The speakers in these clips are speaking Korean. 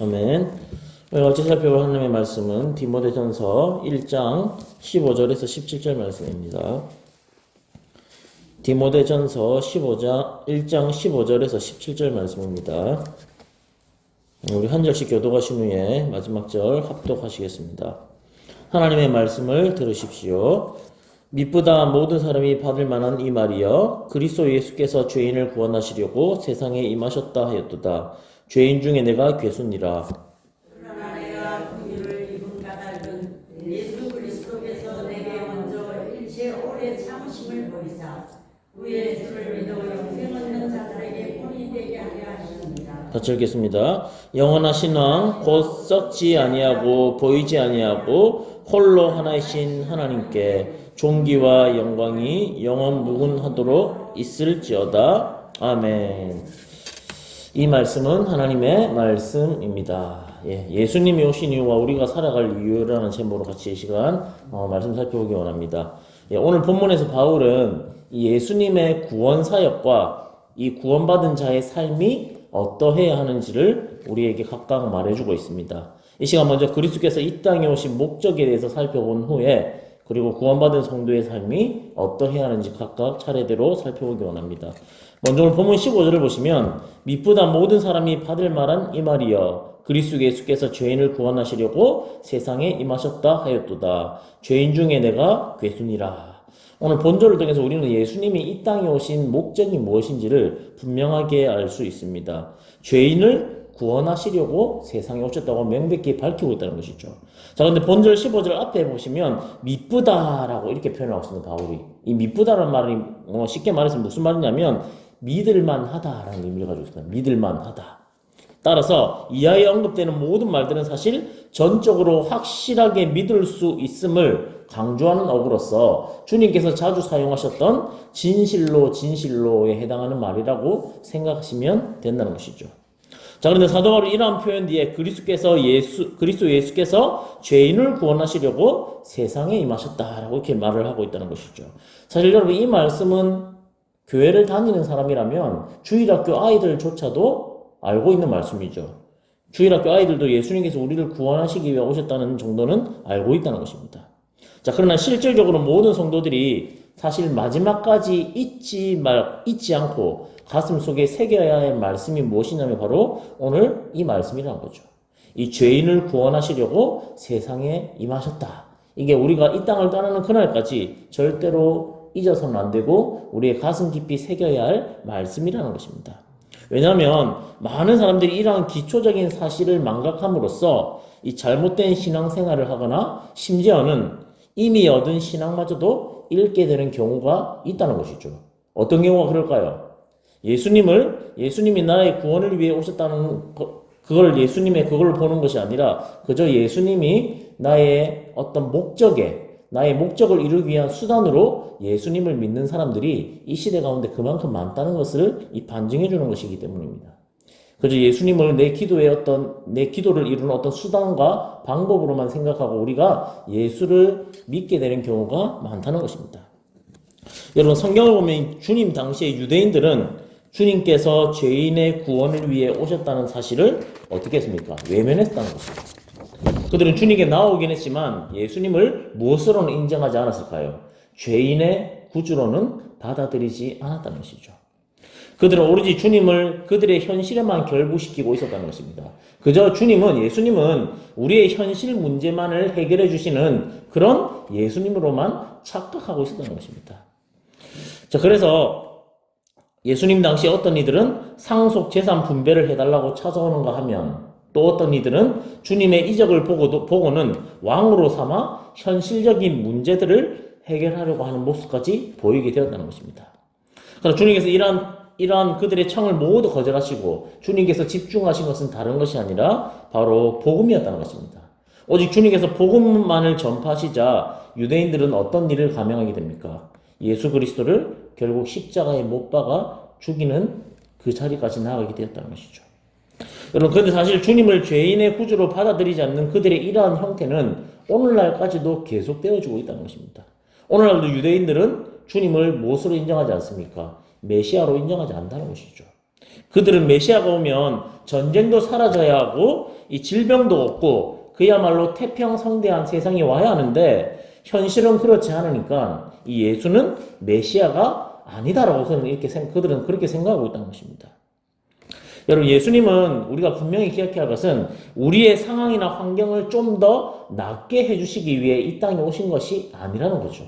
아멘. 오늘 어제 살펴볼 하나님의 말씀은 디모데전서 1장 15절에서 17절 말씀입니다. 디모데전서 1장 15절에서 17절 말씀입니다. 우리 한 절씩 교독하신 후에 마지막 절 합독하시겠습니다. 하나님의 말씀을 들으십시오. 미쁘다 모든 사람이 받을 만한 이 말이여 그리스도 예수께서 죄인을 구원하시려고 세상에 임하셨다 하였도다. 죄인 중에 내가 괴순이라. 그러나 내가 긍휼을 입은 까닭은 예수 그리스도께서 내게 먼저 일체 오래 참으심을 보이사 후에 주를 믿어 영생 얻는 자들에게 본이 되게 하려 하시느니라. 같이 읽겠습니다. 영원한 신앙 곧 썩지 아니하고 보이지 아니하고 홀로 하나이신 하나님께 존귀와 영광이 영원 무궁하도록 있을지어다. 아멘. 이 말씀은 하나님의 말씀입니다. 예수님이 오신 이유와 우리가 살아갈 이유라는 제목으로 같이 이 시간 말씀 살펴보기 원합니다. 오늘 본문에서 바울은 예수님의 구원 사역과 이 구원받은 자의 삶이 어떠해야 하는지를 우리에게 각각 말해주고 있습니다. 이 시간 먼저 그리스도께서 이 땅에 오신 목적에 대해서 살펴본 후에 그리고 구원받은 성도의 삶이 어떠해야 하는지 각각 차례대로 살펴보기 원합니다. 먼저 오늘 본문 15절을 보시면 미쁘다 모든 사람이 받을 만한 이 말이여 그리스도 예수께서 죄인을 구원하시려고 세상에 임하셨다 하였도다. 죄인 중에 내가 괴순이라. 오늘 본절을 통해서 우리는 예수님이 이 땅에 오신 목적이 무엇인지를 분명하게 알 수 있습니다. 죄인을 구원하시려고 세상에 오셨다고 명백히 밝히고 있다는 것이죠. 자, 근데 본절 15절 앞에 보시면 미쁘다라고 이렇게 표현하고 있습니다. 바울이. 이 미쁘다라는 말이 쉽게 말해서 무슨 말이냐면 믿을만하다라는 의미를 가지고 있습니다. 믿을만하다. 따라서 이하에 언급되는 모든 말들은 사실 전적으로 확실하게 믿을 수 있음을 강조하는 어구로서 주님께서 자주 사용하셨던 진실로에 해당하는 말이라고 생각하시면 된다는 것이죠. 자, 그런데 사도 바울이 이러한 표현 뒤에 그리스도 예수께서 죄인을 구원하시려고 세상에 임하셨다라고 이렇게 말을 하고 있다는 것이죠. 사실 여러분 이 말씀은 교회를 다니는 사람이라면 주일학교 아이들조차도 알고 있는 말씀이죠. 주일학교 아이들도 예수님께서 우리를 구원하시기 위해 오셨다는 정도는 알고 있다는 것입니다. 자, 그러나 실질적으로 모든 성도들이 사실 마지막까지 잊지 않고 가슴 속에 새겨야 할 말씀이 무엇이냐면 바로 오늘 이 말씀이라는 거죠. 이 죄인을 구원하시려고 세상에 임하셨다. 이게 우리가 이 땅을 떠나는 그날까지 절대로 잊어서는 안 되고 우리의 가슴 깊이 새겨야 할 말씀이라는 것입니다. 왜냐하면 많은 사람들이 이러한 기초적인 사실을 망각함으로써 이 잘못된 신앙생활을 하거나 심지어는 이미 얻은 신앙마저도 잃게 되는 경우가 있다는 것이죠. 어떤 경우가 그럴까요? 예수님이 나의 구원을 위해 오셨다는 그걸 보는 것이 아니라 그저 예수님이 나의 어떤 나의 목적을 이루기 위한 수단으로 예수님을 믿는 사람들이 이 시대 가운데 그만큼 많다는 것을 반증해 주는 것이기 때문입니다. 그저 예수님을 내 기도를 이루는 어떤 수단과 방법으로만 생각하고 우리가 예수를 믿게 되는 경우가 많다는 것입니다. 여러분 성경을 보면 주님 당시의 유대인들은 주님께서 죄인의 구원을 위해 오셨다는 사실을 어떻게 했습니까? 외면했다는 것입니다. 그들은 주님께 나오긴 했지만 예수님을 무엇으로는 인정하지 않았을까요? 죄인의 구주로는 받아들이지 않았다는 것이죠. 그들은 오로지 주님을 그들의 현실에만 결부시키고 있었다는 것입니다. 그저 예수님은 우리의 현실 문제만을 해결해 주시는 그런 예수님으로만 착각하고 있었다는 것입니다. 자, 그래서 예수님 당시 어떤 이들은 상속 재산 분배를 해달라고 찾아오는가 하면 또 어떤 이들은 주님의 이적을 보고는 왕으로 삼아 현실적인 문제들을 해결하려고 하는 모습까지 보이게 되었다는 것입니다. 그래서 주님께서 이러한 그들의 청을 모두 거절하시고 주님께서 집중하신 것은 다른 것이 아니라 바로 복음이었다는 것입니다. 오직 주님께서 복음만을 전파하시자 유대인들은 어떤 일을 감행하게 됩니까? 예수 그리스도를 결국 십자가에 못 박아 죽이는 그 자리까지 나아가게 되었다는 것이죠. 여러분, 그런데 사실 주님을 죄인의 구주로 받아들이지 않는 그들의 이러한 형태는 오늘날까지도 계속되어지고 있다는 것입니다. 오늘날도 유대인들은 주님을 무엇으로 인정하지 않습니까? 메시아로 인정하지 않는다는 것이죠. 그들은 메시아가 오면 전쟁도 사라져야 하고 이 질병도 없고 그야말로 태평성대한 세상이 와야 하는데 현실은 그렇지 않으니까 이 예수는 메시아가 아니다라고 그들은 그렇게 생각하고 있다는 것입니다. 여러분, 예수님은 우리가 분명히 기억해야 할 것은 우리의 상황이나 환경을 좀 더 낫게 해주시기 위해 이 땅에 오신 것이 아니라는 거죠.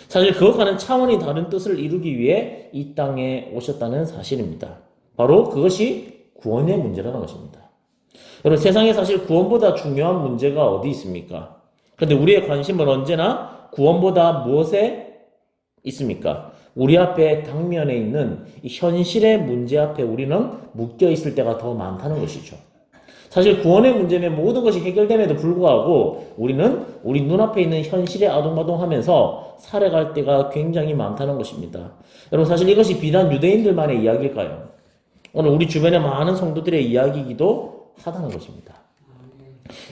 사실 그것과는 차원이 다른 뜻을 이루기 위해 이 땅에 오셨다는 사실입니다. 바로 그것이 구원의 문제라는 것입니다. 여러분, 세상에 사실 구원보다 중요한 문제가 어디 있습니까? 그런데 우리의 관심은 언제나 구원보다 무엇에 있습니까? 우리 앞에 당면에 있는 이 현실의 문제 앞에 우리는 묶여 있을 때가 더 많다는 것이죠. 사실 구원의 문제는 모든 것이 해결됨에도 불구하고 우리는 우리 눈앞에 있는 현실에 아동바동하면서 살아갈 때가 굉장히 많다는 것입니다. 여러분, 사실 이것이 비단 유대인들만의 이야기일까요? 오늘 우리 주변의 많은 성도들의 이야기이기도 하다는 것입니다.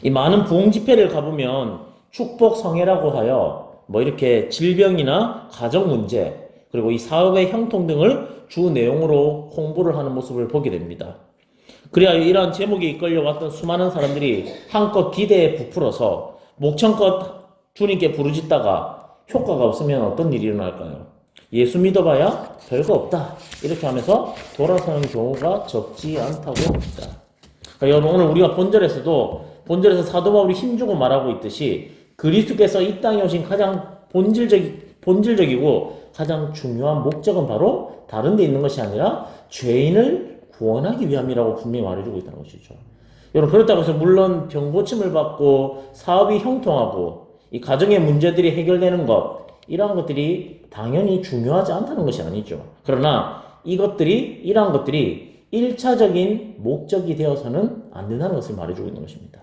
이 많은 부흥 집회를 가보면 축복 성회라고 하여 이렇게 질병이나 가정 문제 그리고 이 사업의 형통 등을 주 내용으로 홍보를 하는 모습을 보게 됩니다. 그래야 이러한 제목에 이끌려왔던 수많은 사람들이 한껏 기대에 부풀어서 목청껏 주님께 부르짖다가 효과가 없으면 어떤 일이 일어날까요? 예수 믿어봐야 별거 없다 이렇게 하면서 돌아서는 경우가 적지 않다고 합니다. 그러니까 여러분, 오늘 우리가 본절에서 사도 바울이 힘주고 말하고 있듯이 그리스도께서 이 땅에 오신 가장 본질적이고 가장 중요한 목적은 바로 다른 데 있는 것이 아니라 죄인을 구원하기 위함이라고 분명히 말해주고 있다는 것이죠. 여러분, 그렇다고 해서 물론 병고침을 받고 사업이 형통하고 이 가정의 문제들이 해결되는 것 이러한 것들이 당연히 중요하지 않다는 것이 아니죠. 그러나 이러한 것들이 1차적인 목적이 되어서는 안 된다는 것을 말해주고 있는 것입니다.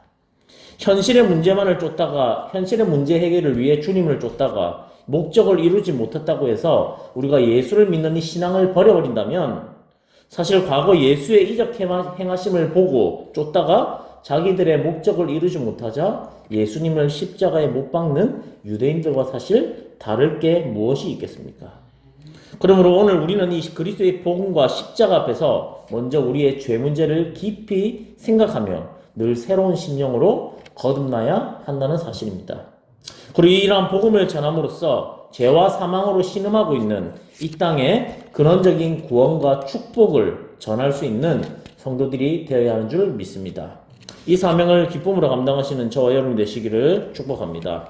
현실의 문제만을 쫓다가 현실의 문제 해결을 위해 주님을 쫓다가 목적을 이루지 못했다고 해서 우리가 예수를 믿는 이 신앙을 버려버린다면 사실 과거 예수의 이적 행하심을 보고 쫓다가 자기들의 목적을 이루지 못하자 예수님을 십자가에 못 박는 유대인들과 사실 다를 게 무엇이 있겠습니까? 그러므로 오늘 우리는 이 그리스도의 복음과 십자가 앞에서 먼저 우리의 죄 문제를 깊이 생각하며 늘 새로운 심령으로 거듭나야 한다는 사실입니다. 그리고 이러한 복음을 전함으로써 죄와 사망으로 신음하고 있는 이 땅에 근원적인 구원과 축복을 전할 수 있는 성도들이 되어야 하는 줄 믿습니다. 이 사명을 기쁨으로 감당하시는 저와 여러분 되시기를 축복합니다.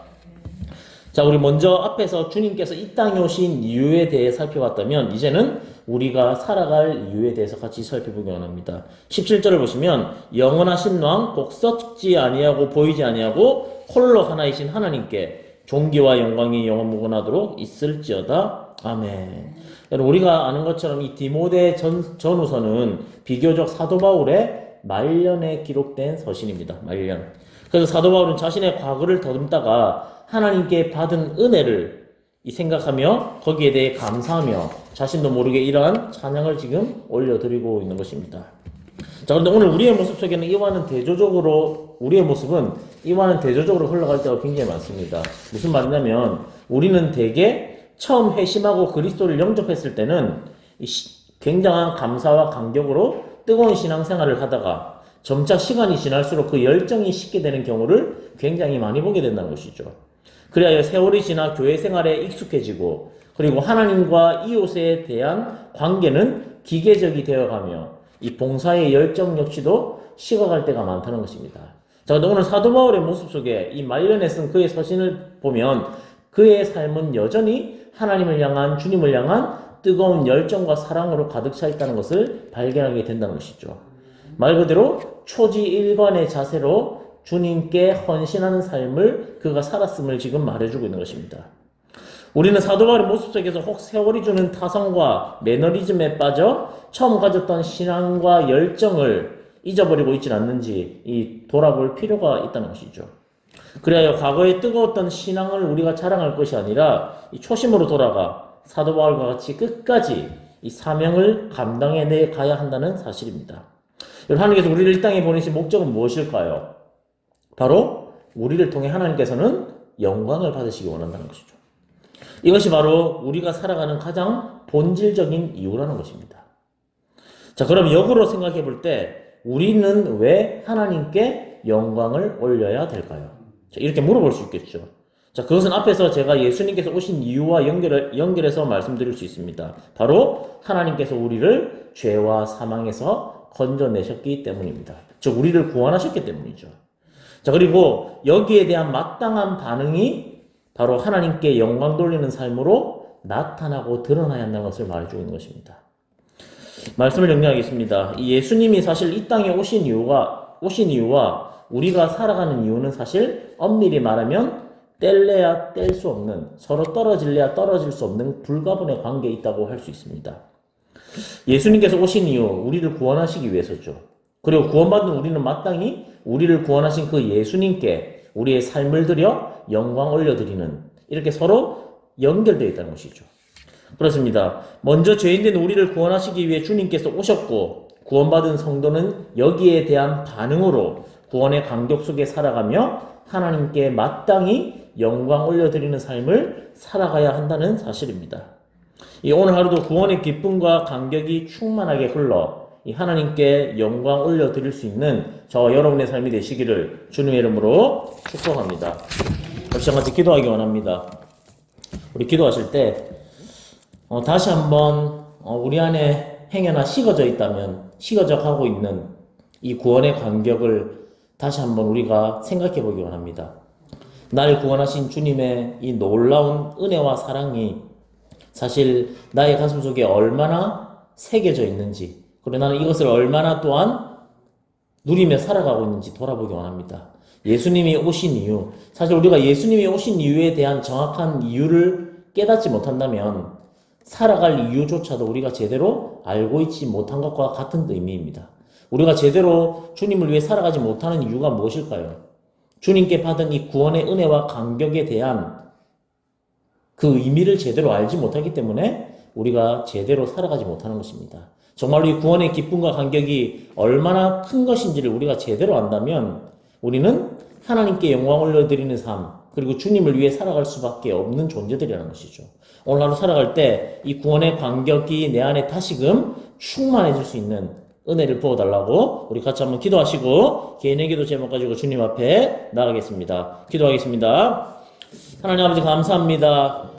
자, 우리 먼저 앞에서 주님께서 이 땅에 오신 이유에 대해 살펴봤다면 이제는 우리가 살아갈 이유에 대해서 같이 살펴보기 원합니다. 17절을 보시면 영원하신 왕 곧 썩지 아니하고 보이지 아니하고 홀로 하나이신 하나님께 존귀와 영광이 영원무궁하도록 있을지어다. 아멘. 여러분, 우리가 아는 것처럼 이 디모데 전후서는 비교적 사도 바울의 말년에 기록된 서신입니다. 말년. 그래서 사도 바울은 자신의 과거를 더듬다가 하나님께 받은 은혜를 생각하며 거기에 대해 감사하며 자신도 모르게 이러한 찬양을 지금 올려드리고 있는 것입니다. 자, 그런데 오늘 우리의 모습 속에는 우리의 모습은 이와는 대조적으로 흘러갈 때가 굉장히 많습니다. 무슨 말이냐면 우리는 대개 처음 회심하고 그리스도를 영접했을 때는 굉장한 감사와 감격으로 뜨거운 신앙생활을 하다가 점차 시간이 지날수록 그 열정이 식게 되는 경우를 굉장히 많이 보게 된다는 것이죠. 그래야 세월이 지나 교회 생활에 익숙해지고 그리고 하나님과 이웃에 대한 관계는 기계적이 되어가며 이 봉사의 열정 역시도 식어갈 때가 많다는 것입니다. 자, 오늘 사도 바울의 모습 속에 이 말년에 쓴 그의 서신을 보면 그의 삶은 여전히 하나님을 향한 주님을 향한 뜨거운 열정과 사랑으로 가득 차 있다는 것을 발견하게 된다는 것이죠. 말 그대로 초지일관의 자세로 주님께 헌신하는 삶을 그가 살았음을 지금 말해주고 있는 것입니다. 우리는 사도 바울의 모습 속에서 혹 세월이 주는 타성과 매너리즘에 빠져 처음 가졌던 신앙과 열정을 잊어버리고 있지는 않는지 돌아볼 필요가 있다는 것이죠. 그래야 과거에 뜨거웠던 신앙을 우리가 자랑할 것이 아니라 초심으로 돌아가 사도 바울과 같이 끝까지 이 사명을 감당해 가야 한다는 사실입니다. 여러분, 하나님께서 우리를 이 땅에 보내신 목적은 무엇일까요? 바로 우리를 통해 하나님께서는 영광을 받으시기 원한다는 것이죠. 이것이 바로 우리가 살아가는 가장 본질적인 이유라는 것입니다. 자, 그럼 역으로 생각해 볼 때 우리는 왜 하나님께 영광을 올려야 될까요? 자, 이렇게 물어볼 수 있겠죠. 자, 그것은 앞에서 제가 예수님께서 오신 이유와 연결해서 말씀드릴 수 있습니다. 바로 하나님께서 우리를 죄와 사망에서 건져내셨기 때문입니다. 즉, 우리를 구원하셨기 때문이죠. 자, 그리고 여기에 대한 마땅한 반응이 바로 하나님께 영광 돌리는 삶으로 나타나고 드러나야 한다는 것을 말해주고 있는 것입니다. 말씀을 정리하겠습니다. 이 예수님이 사실 이 땅에 오신 이유와 우리가 살아가는 이유는 사실 엄밀히 말하면 뗄래야 뗄 수 없는, 서로 떨어질래야 떨어질 수 없는 불가분의 관계에 있다고 할 수 있습니다. 예수님께서 오신 이유, 우리를 구원하시기 위해서죠. 그리고 구원받은 우리는 마땅히 우리를 구원하신 그 예수님께 우리의 삶을 들여 영광 올려드리는, 이렇게 서로 연결되어 있다는 것이죠. 그렇습니다. 먼저 죄인된 우리를 구원하시기 위해 주님께서 오셨고, 구원받은 성도는 여기에 대한 반응으로 구원의 간격 속에 살아가며 하나님께 마땅히 영광 올려드리는 삶을 살아가야 한다는 사실입니다. 오늘 하루도 구원의 기쁨과 감격이 충만하게 흘러 이 하나님께 영광 올려드릴 수 있는 저와 여러분의 삶이 되시기를 주님의 이름으로 축복합니다. 같이 기도하기 원합니다. 우리 기도하실 때 다시 한번 우리 안에 행여나 식어져 있다면, 식어져 가고 있는 이 구원의 간격을 다시 한번 우리가 생각해 보기 원합니다. 나를 구원하신 주님의 이 놀라운 은혜와 사랑이 사실 나의 가슴 속에 얼마나 새겨져 있는지, 그리고 나는 이것을 얼마나 또한 누리며 살아가고 있는지 돌아보기 원합니다. 예수님이 오신 이유, 사실 우리가 예수님이 오신 이유에 대한 정확한 이유를 깨닫지 못한다면 살아갈 이유조차도 우리가 제대로 알고 있지 못한 것과 같은 의미입니다. 우리가 제대로 주님을 위해 살아가지 못하는 이유가 무엇일까요? 주님께 받은 이 구원의 은혜와 감격에 대한 그 의미를 제대로 알지 못하기 때문에 우리가 제대로 살아가지 못하는 것입니다. 정말로 이 구원의 기쁨과 감격이 얼마나 큰 것인지를 우리가 제대로 안다면 우리는 하나님께 영광 올려드리는 삶, 그리고 주님을 위해 살아갈 수밖에 없는 존재들이라는 것이죠. 오늘 하루 살아갈 때 이 구원의 감격이 내 안에 다시금 충만해질 수 있는 은혜를 부어달라고 우리 같이 한번 기도하시고 개인의 기도 제목 가지고 주님 앞에 나가겠습니다. 기도하겠습니다. 하나님 아버지 감사합니다.